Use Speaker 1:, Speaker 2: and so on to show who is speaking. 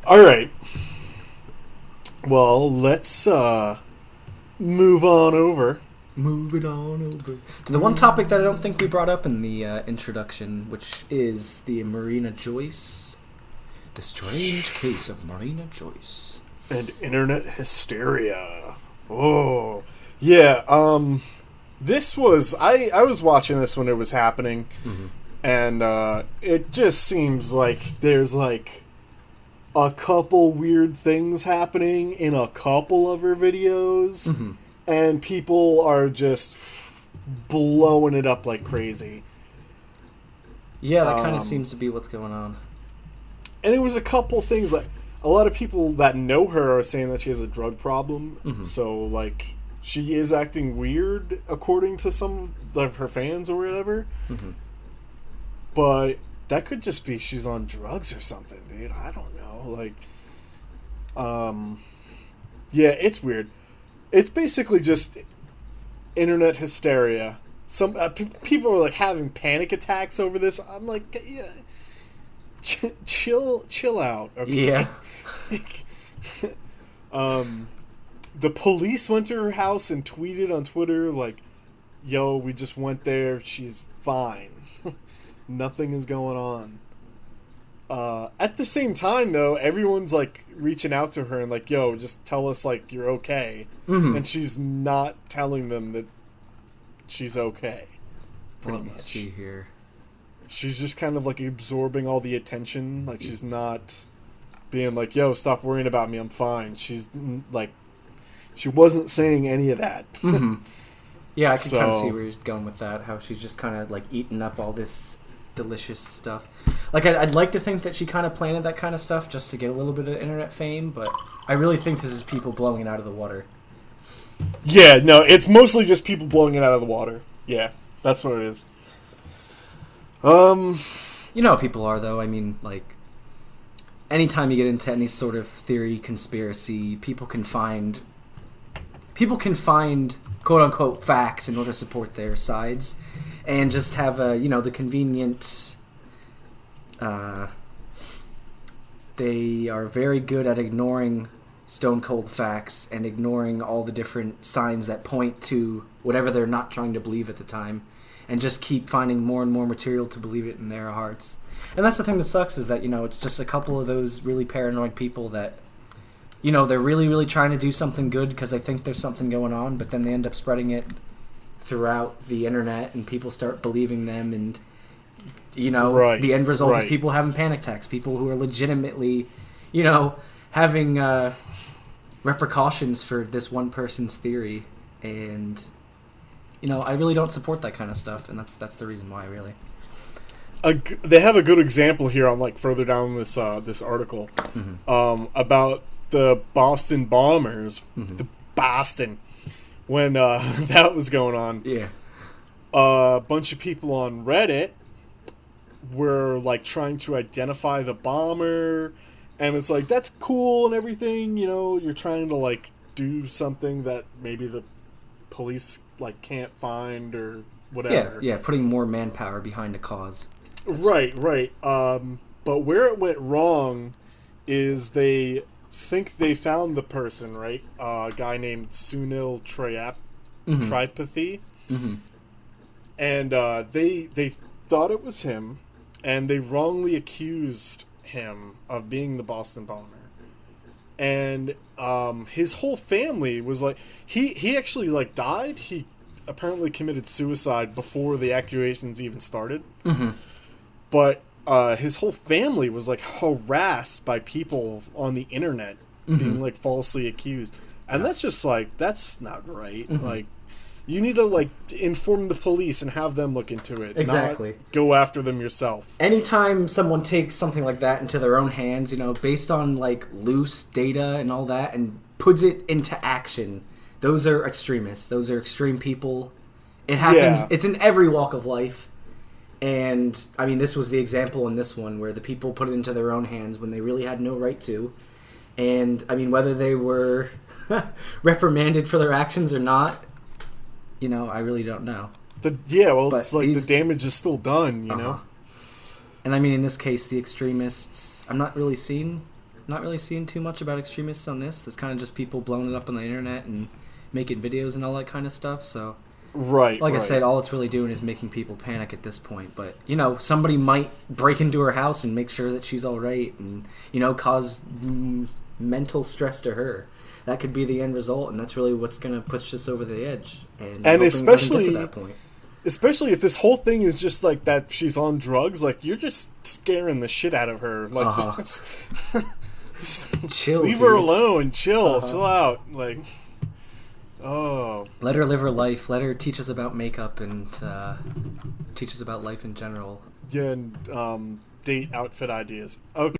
Speaker 1: All right. Well, let's move on over.
Speaker 2: Move it on over to the one topic that I don't think we brought up in the introduction, which is the Marina Joyce. The strange case of Marina Joyce.
Speaker 1: And internet hysteria. Oh. Yeah, this was... I was watching this when it was happening, and it just seems like there's, like, a couple weird things happening in a couple of her videos, and people are just blowing it up like crazy.
Speaker 2: Yeah, that kind of seems to be what's going on.
Speaker 1: And it was a couple things, like, a lot of people that know her are saying that she has a drug problem, so, like, she is acting weird, according to some of her fans or whatever. But that could just be she's on drugs or something, dude. I don't know. Like, yeah, it's weird. It's basically just internet hysteria. Some people are, like, having panic attacks over this. I'm like, yeah, chill out. Okay?
Speaker 2: Yeah.
Speaker 1: The police went to her house and tweeted on Twitter, like, yo, we just went there. She's fine. Nothing is going on. At the same time, though, everyone's, like, reaching out to her and, like, yo, just tell us, like, you're okay. And she's not telling them that she's okay. Pretty much.
Speaker 2: Let's see here.
Speaker 1: She's just kind of, like, absorbing all the attention. Like, she's not being like, yo, stop worrying about me. I'm fine. She's, like, she wasn't saying any of that.
Speaker 2: Yeah, I can kind of see where you're going with that. How she's just kind of, like, eating up all this delicious stuff. Like, I'd like to think that she kind of planted that kind of stuff just to get a little bit of internet fame, but I really think this is people blowing it out of the water.
Speaker 1: Yeah, no, it's mostly just people blowing it out of the water. Yeah, that's what it is.
Speaker 2: You know how people are, though. I mean, like, anytime you get into any sort of theory, conspiracy, people can find quote-unquote facts in order to support their sides, and just have the convenient, they are very good at ignoring stone cold facts and ignoring all the different signs that point to whatever they're not trying to believe at the time, and just keep finding more and more material to believe it in their hearts. And that's the thing that sucks, is that, it's just a couple of those really paranoid people that, they're really, really trying to do something good because they think there's something going on, but then they end up spreading it throughout the internet, and people start believing them, and, the end result is people having panic attacks, people who are legitimately, having repercussions for this one person's theory, and, I really don't support that kind of stuff, and that's the reason why, really.
Speaker 1: They have a good example here on, like, further down this article about the Boston bombers, the Boston, when that was going on.
Speaker 2: Yeah.
Speaker 1: A bunch of people on Reddit were, like, trying to identify the bomber, and it's like, that's cool and everything, you're trying to, like, do something that maybe the police, like, can't find or whatever.
Speaker 2: Yeah, putting more manpower behind a cause.
Speaker 1: Right. But where it went wrong is they think they found the person, right? A guy named Sunil Tripathi. And they thought it was him, and they wrongly accused him of being the Boston bomber. And his whole family was like, he actually, like, died. He apparently committed suicide before the accusations even started. But his whole family was, like, harassed by people on the internet being, like, falsely accused. And that's just, like, that's not right. Like, you need to, like, inform the police and have them look into it.
Speaker 2: Exactly.
Speaker 1: Not go after them yourself.
Speaker 2: Anytime someone takes something like that into their own hands, based on, like, loose data and all that, and puts it into action, those are extremists. Those are extreme people. It happens. Yeah. It's in every walk of life. And, I mean, this was the example in this one where the people put it into their own hands when they really had no right to. And, I mean, whether they were reprimanded for their actions or not, I really don't know.
Speaker 1: It's like the damage is still done, you know?
Speaker 2: And, I mean, in this case, the extremists, I'm not really seeing not really seeing too much about extremists on this. There's kind of just people blowing it up on the internet and making videos and all that kind of stuff. So,
Speaker 1: right,
Speaker 2: like I said, all it's really doing is making people panic at this point. But, you know, somebody might break into her house and make sure that she's all right and, you know, cause mental stress to her. That could be the end result, and that's really what's going to push us over the edge. And
Speaker 1: especially
Speaker 2: get to that point.
Speaker 1: Especially if this whole thing is just like that she's on drugs, like you're just scaring the shit out of her. Like just
Speaker 2: chill,
Speaker 1: leave her alone, chill out. Like
Speaker 2: let her live her life. Let her teach us about makeup and teach us about life in general.
Speaker 1: Yeah, and date outfit ideas. Okay.